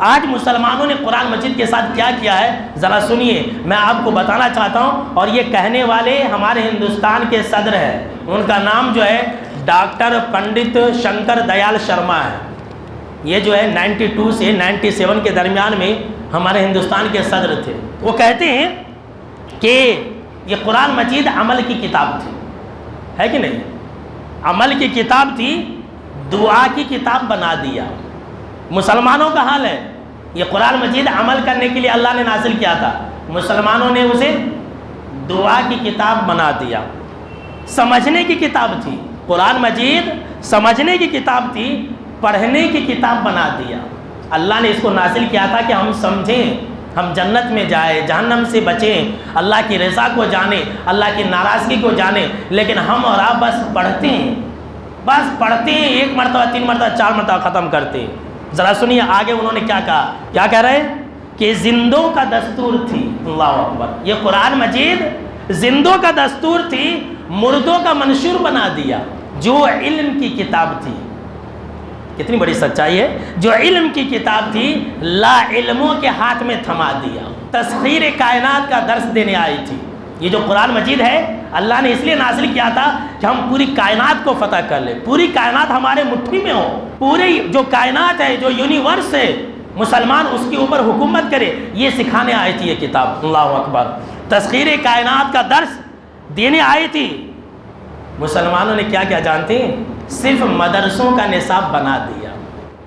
آج مسلمانوں نے قرآن مجید کے ساتھ کیا کیا ہے ذرا سنیے، میں آپ کو بتانا چاہتا ہوں۔ اور یہ کہنے والے ہمارے ہندوستان کے صدر ہیں، ان کا نام جو ہے ڈاکٹر پنڈت شنکر دیال شرما ہے۔ یہ جو ہے 92 سے 97 کے درمیان میں ہمارے ہندوستان کے صدر تھے۔ وہ کہتے ہیں کہ یہ قرآن مجید عمل کی کتاب تھی، ہے کہ نہیں؟ عمل کی کتاب تھی، دعا کی کتاب بنا دیا۔ مسلمانوں کا حال ہے، یہ قرآن مجید عمل کرنے کے لیے اللہ نے نازل کیا تھا، مسلمانوں نے اسے دعا کی کتاب بنا دیا۔ سمجھنے کی کتاب تھی قرآن مجید، سمجھنے کی کتاب تھی، پڑھنے کی کتاب بنا دیا۔ اللہ نے اس کو نازل کیا تھا کہ ہم سمجھیں، ہم جنت میں جائیں، جہنم سے بچیں، اللہ کی رضا کو جانیں، اللہ کی ناراضگی کو جانیں۔ لیکن ہم اور آپ بس پڑھتے ہیں، بس پڑھتے ہیں، 1 مرتبہ 3 مرتبہ 4 مرتبہ ختم کرتے ہیں۔ ذرا سنیے آگے انہوں نے کیا کہا، کیا کہہ رہے ہیں کہ زندوں کا دستور تھی۔ اللہ اکبر، یہ قرآن مجید زندوں کا دستور تھی، مردوں کا منشور بنا دیا۔ جو علم کی کتاب تھی، کتنی بڑی سچائی ہے، جو علم کی کتاب تھی لا علموں کے ہاتھ میں تھما دیا۔ تسخیر کائنات کا درس دینے آئی تھی۔ یہ جو قرآن مجید ہے اللہ نے اس لیے نازل کیا تھا کہ ہم پوری کائنات کو فتح کر لیں، پوری کائنات ہمارے مٹھی میں ہو، پوری جو کائنات ہے، جو یونیورس ہے، مسلمان اس کے اوپر حکومت کرے، یہ سکھانے آئی تھی یہ کتاب۔ اللہ اکبر، تسخیر کائنات کا درس دینے آئی تھی۔ مسلمانوں نے کیا کیا جانتے ہیں؟ صرف مدرسوں کا نصاب بنا دیا۔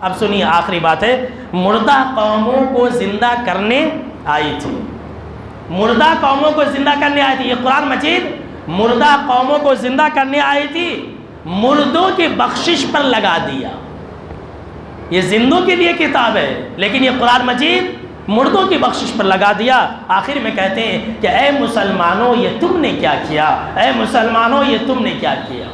اب سنیے آخری بات ہے، مردہ قوموں کو زندہ کرنے آئی تھی، مردہ قوموں کو زندہ کرنے آئی تھی۔ یہ قرآن مجید مردہ قوموں کو زندہ کرنے آئی تھی، مردوں کی بخشش پر لگا دیا۔ یہ زندوں کے لیے کتاب ہے، لیکن یہ قرآن مجید مردوں کی بخشش پر لگا دیا۔ آخر میں کہتے ہیں کہ اے مسلمانوں یہ تم نے کیا کیا، اے مسلمانوں یہ تم نے کیا کیا۔